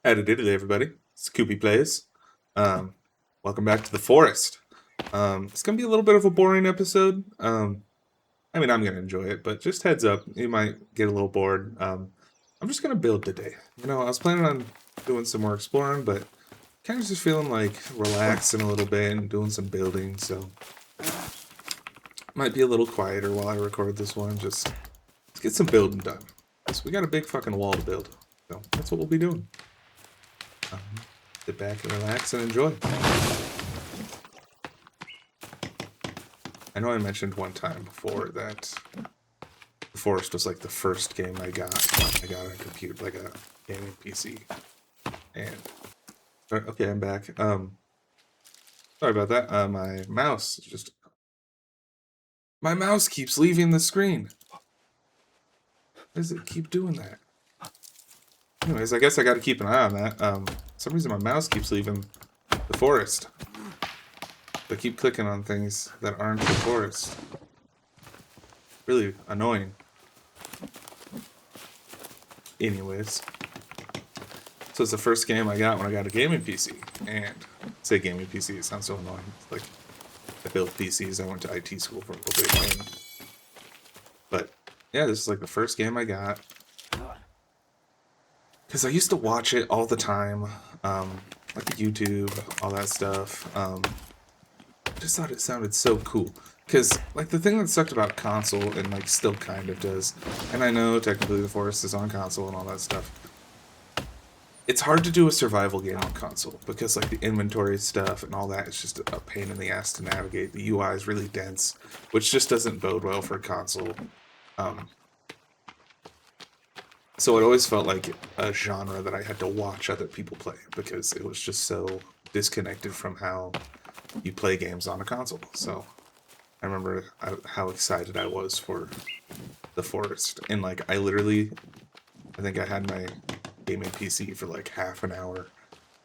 Howdy diddly, everybody. It's Koopy Plays. Um, Welcome back to the forest. It's gonna be a little bit of a boring episode. I mean, I'm gonna enjoy it, but just heads up, you might get a little bored. I'm just gonna build today. I was planning on doing some more exploring, but kind of just feeling like relaxing a little bit and doing some building. So might be a little quieter while I record this one. Just let's get some building done. 'Cause we got a big fucking wall to build, so that's what we'll be doing. Um, Sit back and relax and enjoy. I know I mentioned one time before that The Forest was like the first game I got. I got a computer, like a gaming PC. And okay, I'm back. Sorry about that. My mouse keeps leaving the screen. Why does it keep doing that? Anyways, I guess I got to keep an eye on that. For some reason my mouse keeps leaving the forest. I keep clicking on things that aren't the forest. Really annoying. Anyways, so it's the first game I got when I got a gaming PC. And say gaming PC, it sounds so annoying. It's like I built PCs. I went to IT school for a little bit. But yeah, this is like the first game I got. Because I used to watch it all the time. Like YouTube, all that stuff. I just thought it sounded so cool. Because, like, the thing that sucked about console, and, like, still kind of does, and I know technically The Forest is on console and all that stuff, it's hard to do a survival game on console, because, like, the inventory stuff and all that is just a pain in the ass to navigate. The UI is really dense, which just doesn't bode well for console. So it always felt like a genre that I had to watch other people play, because it was just so disconnected from how you play games on a console. So I remember how excited I was for The Forest. And, like, I think I had my gaming PC for, like, half an hour.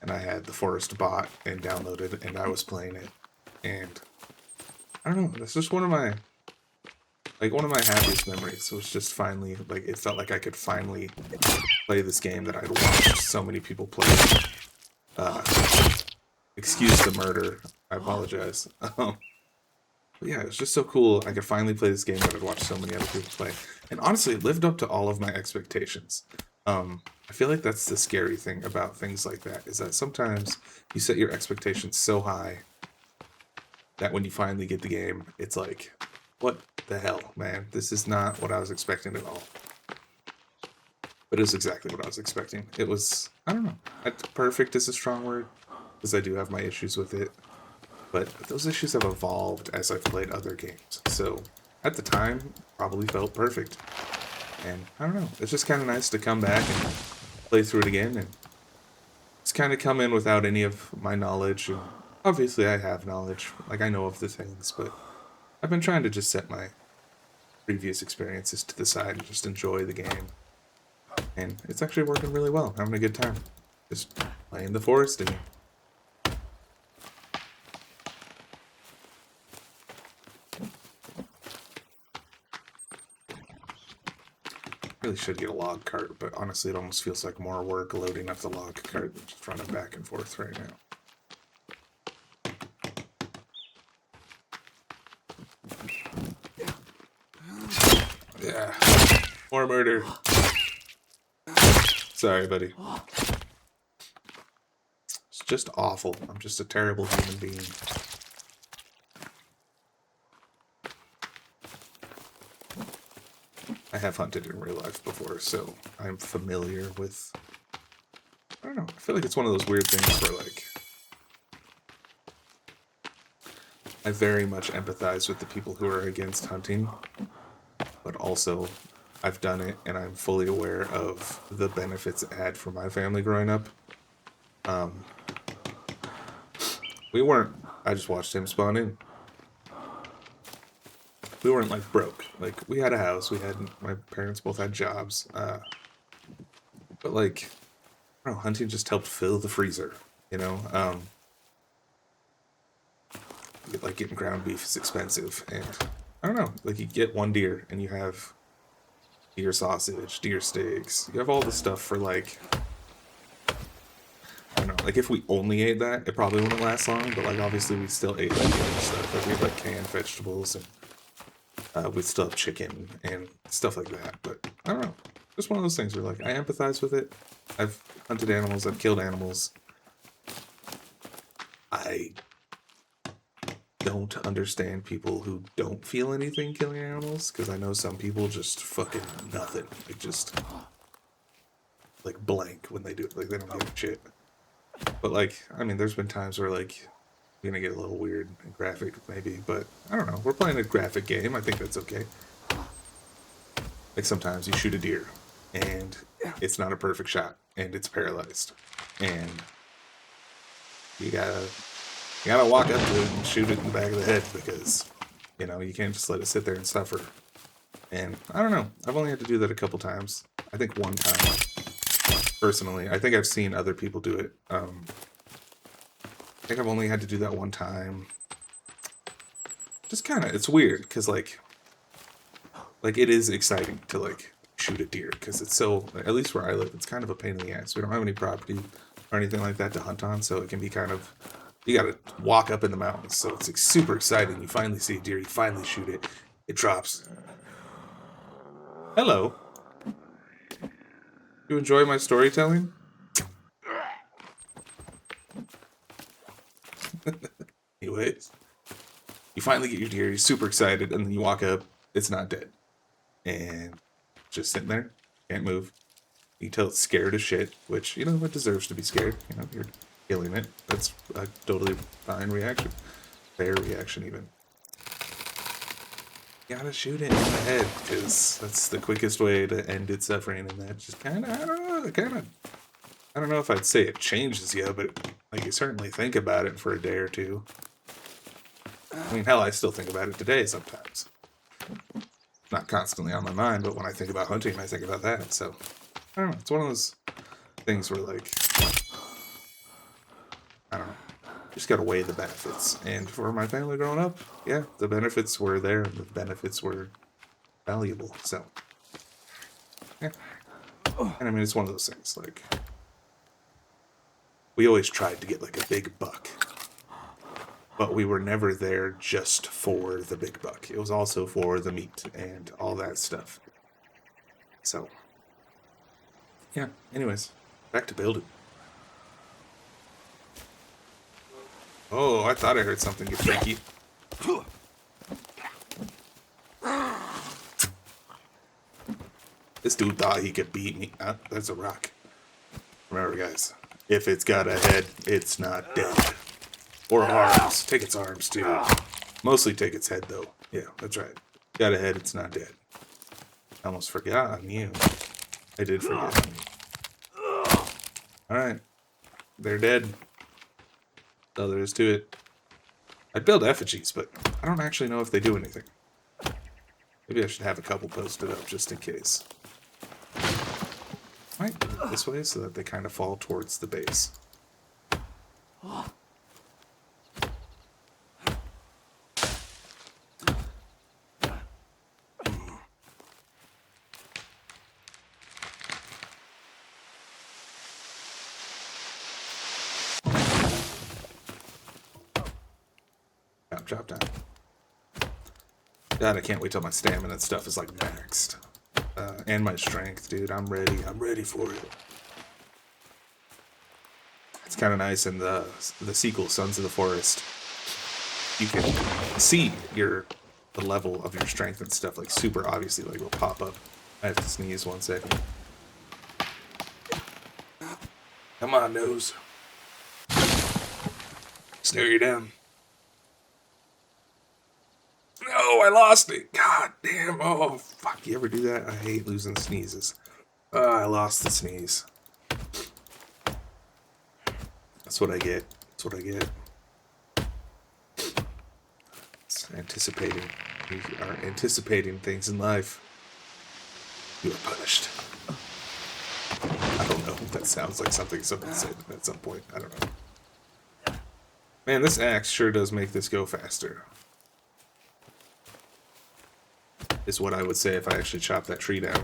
And I had The Forest bought and downloaded, and I was playing it. And, I don't know, that's just one of my happiest memories. It was just finally, like, it felt like I could finally play this game that I'd watched so many people play. Excuse the murder. I apologize. But yeah, it was just so cool. I could finally play this game that I'd watched so many other people play. And honestly, it lived up to all of my expectations. I feel like that's the scary thing about things like that, is that sometimes you set your expectations so high that when you finally get the game, it's like, what the hell, man? This is not what I was expecting at all. But it was exactly what I was expecting. It was, I don't know, perfect is a strong word, because I do have my issues with it. But those issues have evolved as I've played other games. So at the time, probably felt perfect. And I don't know, it's just kind of nice to come back and play through it again. And it's kind of come in without any of my knowledge. And obviously, I have knowledge. Like, I know of the things, but I've been trying to just set my previous experiences to the side and just enjoy the game. And it's actually working really well. I'm having a good time. Just playing The Forest again. Really should get a log cart, but honestly, it almost feels like more work loading up the log cart than just running back and forth right now. Yeah. More murder. Sorry, buddy. It's just awful. I'm just a terrible human being. I have hunted in real life before, so I'm familiar with... I don't know. I feel like it's one of those weird things where, like, I very much empathize with the people who are against hunting, but also I've done it and I'm fully aware of the benefits it had for my family growing up. We weren't... I just watched him spawn in. We weren't, like, broke. Like, we had a house. My parents both had jobs. But, like, I don't know, hunting just helped fill the freezer, you know? Like, getting ground beef is expensive. And, I don't know, like, you get one deer and you have deer sausage, deer steaks. You have all this stuff for, like, Like, if we only ate that, it probably wouldn't last long, but, like, obviously we still ate, like, other stuff. Like, we had, like, canned vegetables, and we'd still have chicken and stuff like that. But, I don't know. Just one of those things where, like, I empathize with it. I've hunted animals. I've killed animals. I don't understand people who don't feel anything killing animals, because I know some people just fucking nothing. Like, just, like, blank when they do it. Like, they don't give a shit. But, like, I mean, there's been times where, like, you're gonna get a little weird and graphic, maybe, but I don't know. We're playing a graphic game. I think that's okay. Like, sometimes you shoot a deer, and it's not a perfect shot, and it's paralyzed. And you gotta walk up to it and shoot it in the back of the head, because, you know, you can't just let it sit there and suffer. And I don't know. I've only had to do that a couple times. I think one time, personally. I think I've seen other people do it. I think I've only had to do that one time. Just kind of, it's weird, because, like, it is exciting to, like, shoot a deer, because it's so, at least where I live, it's kind of a pain in the ass. We don't have any property or anything like that to hunt on, so it can be kind of, you gotta walk up in the mountains, so it's, like, super exciting. You finally see a deer, you finally shoot it, it drops. Hello. You enjoy my storytelling? Anyways, you finally get your deer, you're super excited, and then you walk up, it's not dead. And just sitting there, can't move. You can tell it's scared as shit, which, you know, it deserves to be scared. You know, you're killing it. That's a totally fine reaction. Fair reaction, even. You gotta shoot it in the head, because that's the quickest way to end its suffering, and that just kind of, I don't know if I'd say it changes you, but, like, you certainly think about it for a day or two. I mean, hell, I still think about it today sometimes. Not constantly on my mind, but when I think about hunting, I think about that, so, I don't know, it's one of those things where, like, I don't know, you just gotta weigh the benefits, and for my family growing up, yeah, the benefits were there, and the benefits were valuable, so, yeah, and I mean, it's one of those things, like, we always tried to get, like, a big buck, but we were never there just for the big buck. It was also for the meat and all that stuff. So, yeah, anyways, back to building. Oh, I thought I heard something get freaky. This dude thought he could beat me. That's a rock. Remember, guys, if it's got a head, it's not dead. Or arms. Take its arms, too. Mostly take its head, though. Yeah, that's right. Got a head, it's not dead. I almost forgot on you. I did forget on you. Alright. They're dead. That's all there is to it. I'd build effigies, but I don't actually know if they do anything. Maybe I should have a couple posted up just in case. Might do it this way so that they kind of fall towards the base. Chop down. God, I can't wait till my stamina and stuff is like maxed. And my strength, dude. I'm ready. I'm ready for it. It's kind of nice in the sequel, Sons of the Forest. You can see the level of your strength and stuff, like, super obviously, like, will pop up. I have to sneeze 1 second. Come on, nose. Stare you down. No, I lost it. God damn. Oh, fuck. You ever do that? I hate losing sneezes. I lost the sneeze. That's what I get. That's what I get. It's anticipating. You are anticipating things in life. You are punished. I don't know. That sounds like something someone said at some point. I don't know. Man, this axe sure does make this go faster. Is what I would say if I actually chopped that tree down.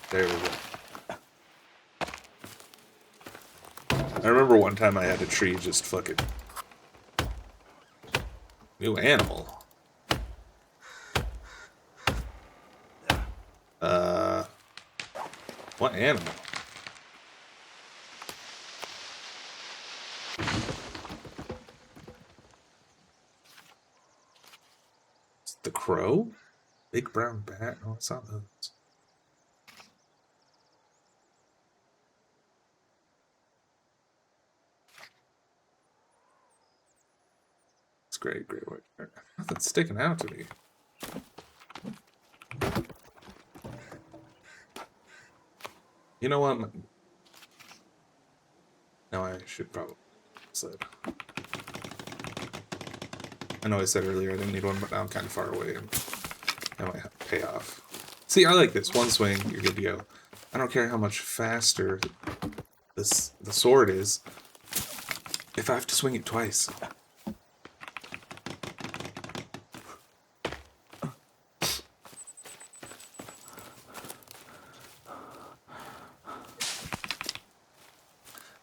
There we go. I remember one time I had a tree just fucking... New animal. What animal? Is it the crow? Big brown bat? No, it's not those. It's great, great work. Nothing's sticking out to me. You know what? No, I should probably slide. I know I said earlier I didn't need one, but now I'm kind of far away, and that might pay off. See, I like this. One swing, you're good to go. I don't care how much faster the sword is if I have to swing it twice.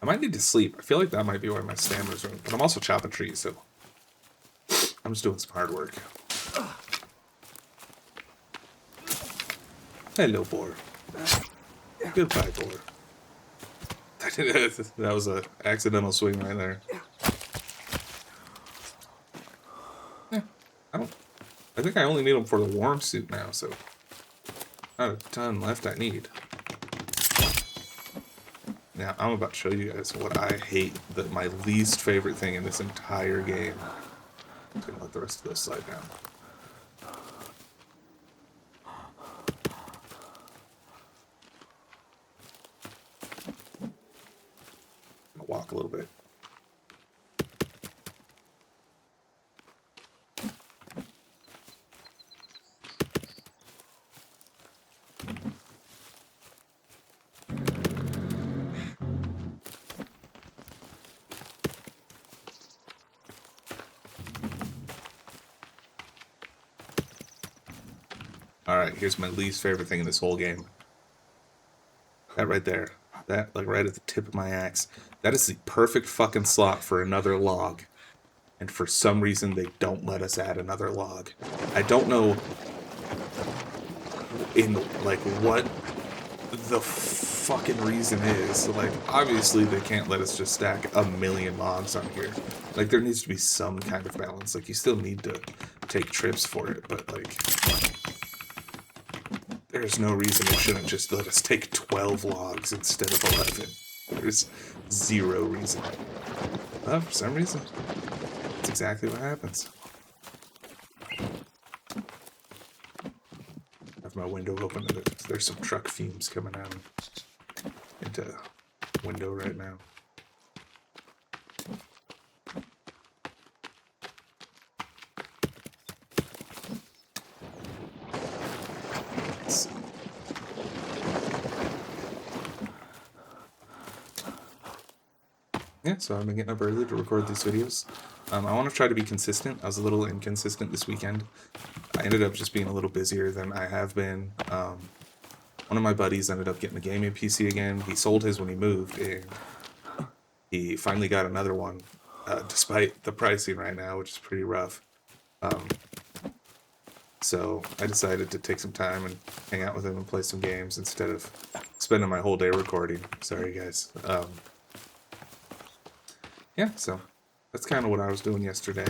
I might need to sleep. I feel like that might be why my stamina's running. But I'm also chopping trees, so I'm just doing some hard work. Hello, boar. Goodbye, boar. That was an accidental swing right there. Yeah, I think I only need them for the warm suit now, so not a ton left I need. Now, I'm about to show you guys what I hate, my least favorite thing in this entire game. I'm gonna let the rest of this slide down. I'm gonna walk a little bit. Alright, here's my least favorite thing in this whole game. That right there. That, like, right at the tip of my axe. That is the perfect fucking slot for another log. And for some reason, they don't let us add another log. I don't know what the fucking reason is. Like, obviously, they can't let us just stack a million logs on here. Like, there needs to be some kind of balance. Like, you still need to take trips for it, but, like... There's no reason they shouldn't just let us take 12 logs instead of 11. There's zero reason. But for some reason, that's exactly what happens. I have my window open. There's some truck fumes coming out into the window right now. Yeah, so I've been getting up early to record these videos. I want to try to be consistent. I was a little inconsistent this weekend. I ended up just being a little busier than I have been. One of my buddies ended up getting a gaming PC again. He sold his when he moved, and he finally got another one, despite the pricing right now, which is pretty rough. So I decided to take some time and hang out with him and play some games instead of spending my whole day recording. Sorry, guys. Yeah, so that's kind of what I was doing yesterday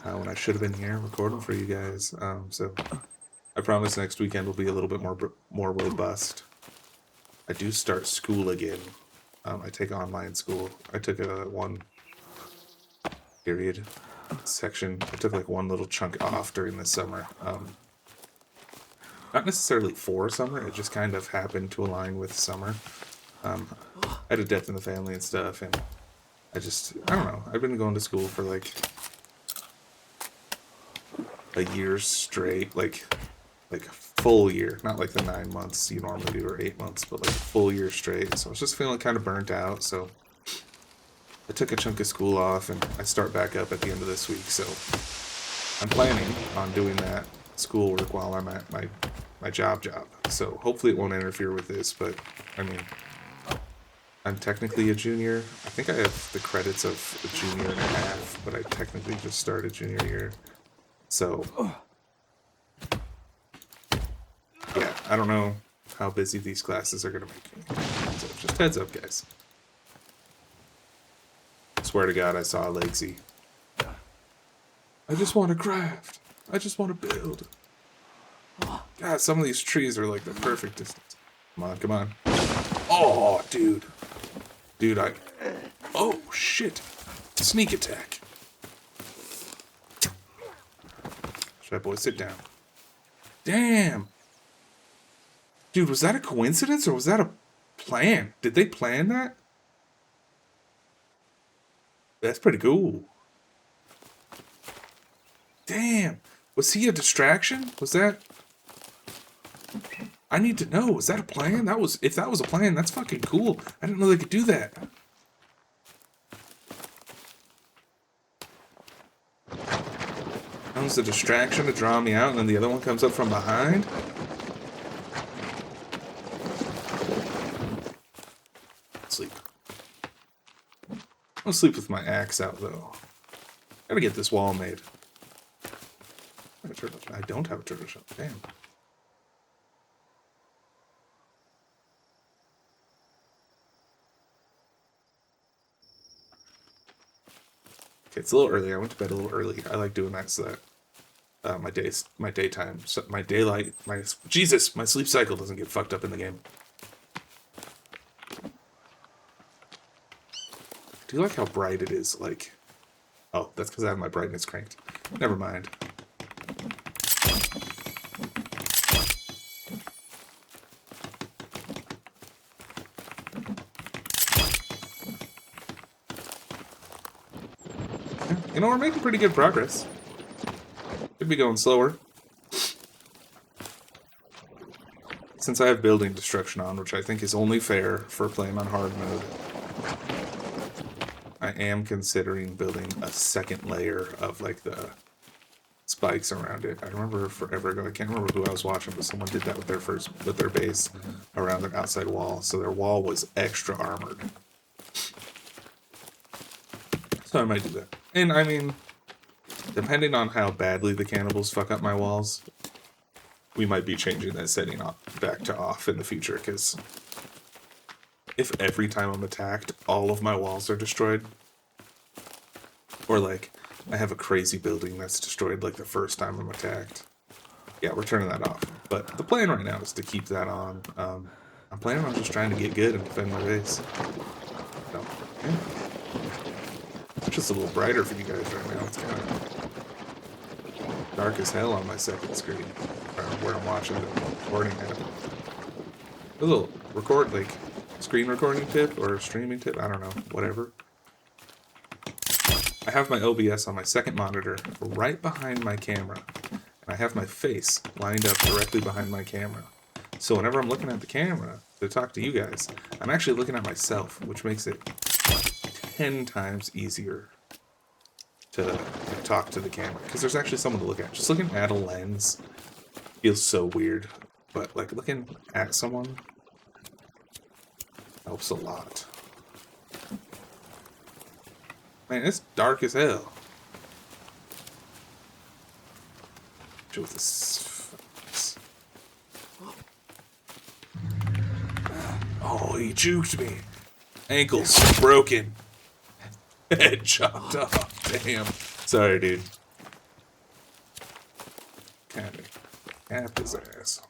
when I should have been here recording for you guys. So I promise next weekend will be a little bit more robust. I do start school again. I take online school. I took a one period section. I took like one little chunk off during the summer. Not necessarily for summer. It just kind of happened to align with summer. I had a death in the family and stuff, and I don't know. I've been going to school for like a year straight, like a full year, not like the 9 months you normally do or 8 months, but like a full year straight. So I was just feeling kind of burnt out. So I took a chunk of school off, and I start back up at the end of this week. So I'm planning on doing that schoolwork while I'm at my job. So hopefully it won't interfere with this, but I mean, I'm technically a junior. I think I have the credits of a junior and a half, but I technically just started junior year. So, yeah, I don't know how busy these classes are going to make me. So, just heads up, guys. Swear to God, I saw a Legsy. I just want to craft. I just want to build. God, some of these trees are like the perfect distance. Come on, come on. Oh, dude. Dude, oh, shit. Sneak attack. That boy, sit down. Damn. Dude, was that a coincidence or was that a plan? Did they plan that? That's pretty cool. Damn. Was he a distraction? Was that... I need to know. Was that a plan? If that was a plan, that's fucking cool. I didn't know they could do that. That was a distraction to draw me out, and then the other one comes up from behind. Sleep. I'll sleep with my axe out, though. Gotta get this wall made. I don't have a turtle shell. Damn. Okay, it's a little early. I went to bed a little early. I like doing that so that my daytime, so my daylight, my sleep cycle doesn't get fucked up in the game. Do you like how bright it is? Like, oh, that's because I have my brightness cranked. Never mind. You know, we're making pretty good progress. Could be going slower. Since I have building destruction on, which I think is only fair for playing on hard mode, I am considering building a second layer of, like, the spikes around it. I remember forever ago, I can't remember who I was watching, but someone did that with their base around their outside wall, so their wall was extra armored. So I might do that. And, I mean, depending on how badly the cannibals fuck up my walls, we might be changing that setting back to off in the future, because if every time I'm attacked, all of my walls are destroyed, or, like, I have a crazy building that's destroyed, like, the first time I'm attacked, yeah, we're turning that off. But the plan right now is to keep that on. I'm planning on just trying to get good and defend my base. So, yeah. It's just a little brighter for you guys right now. It's kind of dark as hell on my second screen, where I'm watching the recording happen. A little screen recording tip or streaming tip, I don't know, whatever. I have my OBS on my second monitor right behind my camera, and I have my face lined up directly behind my camera. So whenever I'm looking at the camera to talk to you guys, I'm actually looking at myself, which makes it 10 times easier to talk to the camera, because there's actually someone to look at. Just looking at a lens feels so weird, but, like, looking at someone helps a lot. Man, it's dark as hell. With this. Oh, he juked me. Ankles broken. Head chopped off. Damn. Sorry, dude. Kinda capped his ass.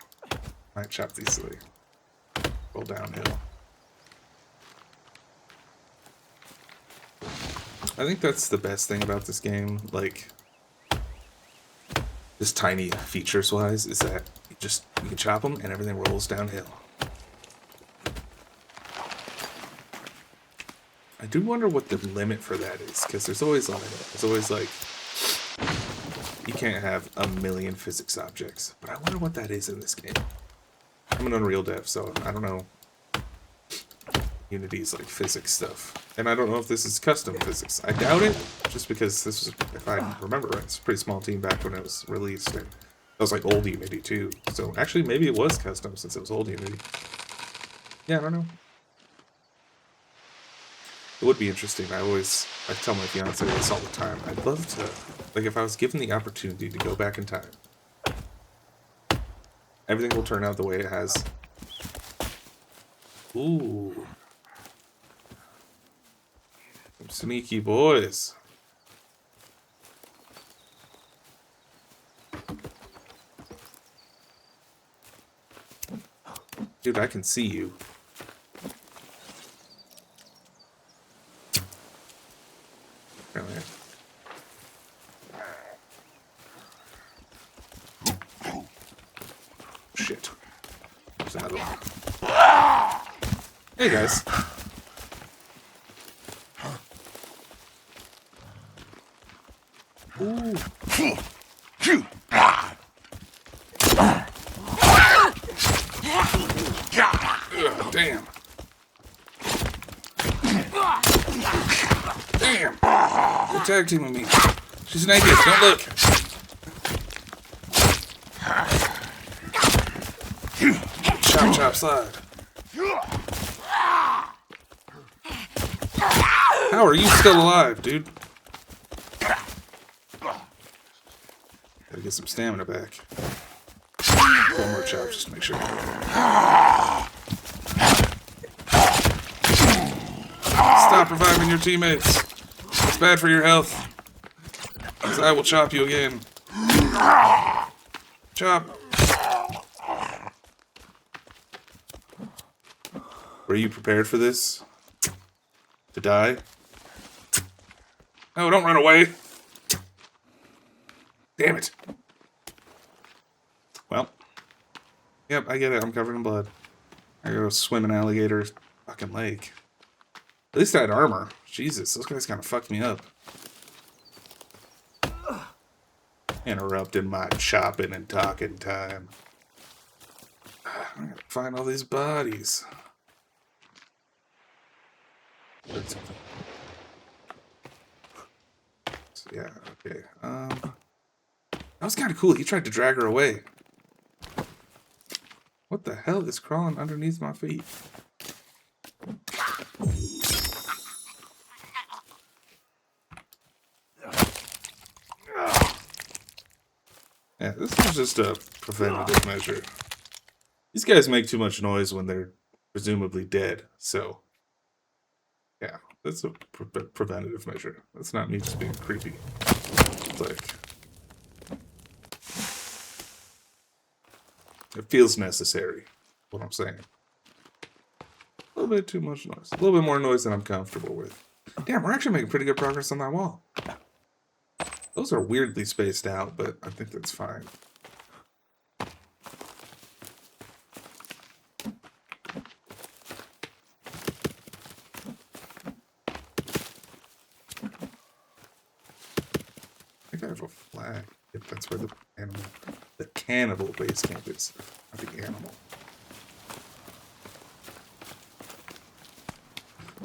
Might chop these silly. Roll downhill. I think that's the best thing about this game, like, just tiny features-wise, is that you can chop them and everything rolls downhill. I do wonder what the limit for that is, because there's always like, you can't have a million physics objects, but I wonder what that is in this game. I'm an Unreal dev, so I don't know Unity's, like, physics stuff. And I don't know if this is custom physics. I doubt it, just because this was, if I remember right, it's a pretty small team back when it was released, and that was, like, old Unity, too. So, actually, maybe it was custom, since it was old Unity. Yeah, I don't know. It would be interesting. I tell my fiance this all the time. I'd love to, like, if I was given the opportunity to go back in time, everything will turn out the way it has. Ooh. Some sneaky boys. Dude, I can see you. Really? Shit. There's another one. Hey, guys. Ooh. Ugh, damn. Damn. You're tag teaming me. She's naked. Don't look. Chop, chop, slide. How are you still alive, dude? Gotta get some stamina back. One more chop just to make sure. Stop reviving your teammates. It's bad for your health. Because I will chop you again. Chop. Were you prepared for this? To die? No, don't run away. Damn it. Well. Yep, I get it. I'm covered in blood. I go swim in alligator's fucking lake. At least I had armor. Jesus, those guys kind of fucked me up. Interrupting my chopping and talking time. I gotta find all these bodies. So, yeah, okay. That was kind of cool. He tried to drag her away. What the hell is crawling underneath my feet? Yeah, this is just a preventative measure. These guys make too much noise when they're presumably dead, so... yeah, that's a preventative measure. That's not me just being creepy. It's like... it feels necessary, what I'm saying. A little bit too much noise. A little bit more noise than I'm comfortable with. Damn, we're actually making pretty good progress on that wall. Those are weirdly spaced out, but I think that's fine. I think I have a flag. If that's where the cannibal base camp is. Not the animal.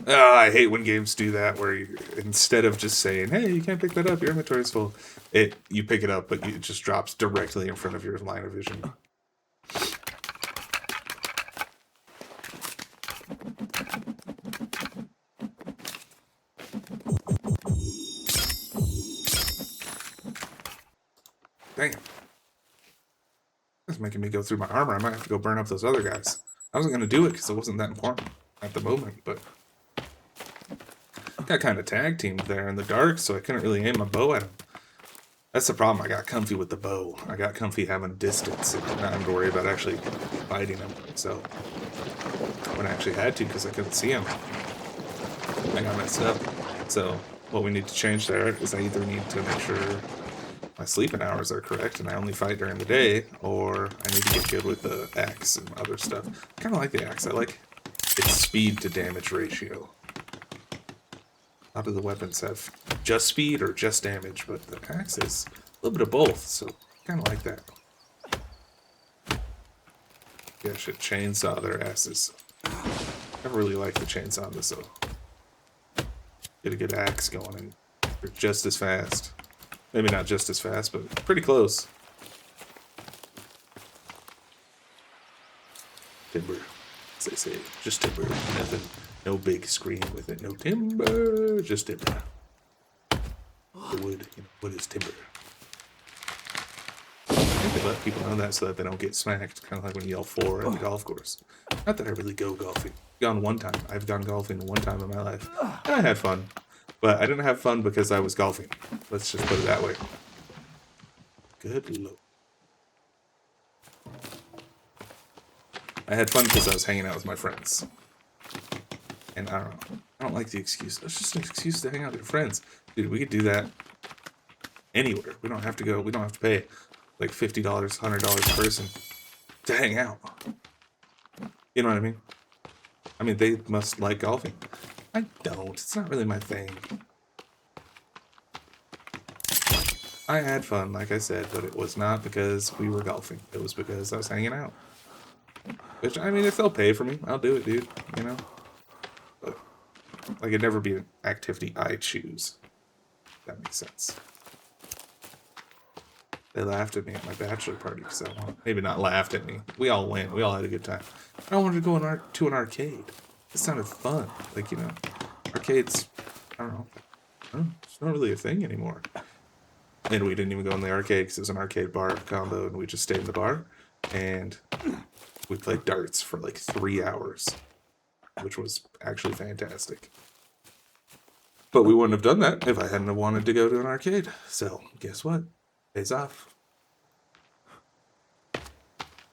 Oh, I hate when games do that, where you, instead of just saying, "Hey, you can't pick that up. Your inventory's full," you pick it up, but it just drops directly in front of your line of vision. Damn. That's making me go through my armor. I might have to go burn up those other guys. I wasn't going to do it because it wasn't that important at the moment, but... got kind of tag teamed there in the dark, so I couldn't really aim my bow at him. That's the problem. I got comfy with the bow. I got comfy having distance and not having to worry about actually fighting him. So, when I actually had to, because I couldn't see him, I got messed up. So, what we need to change there is I either need to make sure my sleeping hours are correct and I only fight during the day, or I need to get good with the axe and other stuff. I kind of like the axe. I like its speed to damage ratio. A lot of the weapons have just speed or just damage, but the axe is a little bit of both, so kind of like that. Yeah, I should chainsaw their asses. Never really liked the chainsaw this, so get a good axe going, and they're just as fast. Maybe not just as fast, but pretty close. Timber, as they say, just timber, nothing No big screen with it. No timber. Just timber. The wood. Wood is timber. I think they let people know that so that they don't get smacked. Kind of like when you yell 4 at the golf course. Not that I really go golfing. I've gone one time. I've gone golfing one time in my life. And I had fun. But I didn't have fun because I was golfing. Let's just put it that way. Good lord. I had fun because I was hanging out with my friends. And I don't know. I don't like the excuse. It's just an excuse to hang out with your friends. Dude, we could do that anywhere. We don't have to go. We don't have to pay like $50, $100 a person to hang out. You know what I mean? I mean, they must like golfing. I don't. It's not really my thing. I had fun, like I said, but it was not because we were golfing. It was because I was hanging out. Which, I mean, if they'll pay for me, I'll do it, dude. You know? But, like, it'd never be an activity I choose. If that makes sense. They laughed at me at my bachelor party because I won. Maybe not laughed at me. We all went. We all had a good time. I wanted to go to an arcade. It sounded fun. Like, you know, arcades, I don't know. It's not really a thing anymore. And we didn't even go in the arcade because it was an arcade bar combo, and we just stayed in the bar. And we played darts for like 3 hours, which was actually fantastic. But we wouldn't have done that if I hadn't have wanted to go to an arcade. So, guess what? Pays off.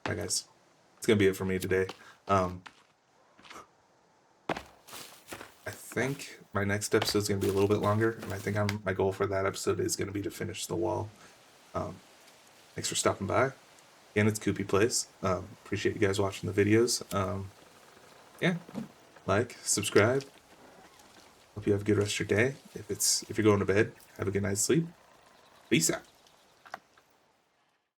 Alright, guys. It's going to be it for me today. I think my next episode is going to be a little bit longer, and I think my goal for that episode is going to be to finish the wall. Thanks for stopping by. Again, it's Koopy Plays. Appreciate you guys watching the videos. Yeah, like, subscribe. Hope you have a good rest of your day. If you're going to bed, have a good night's sleep. Peace out.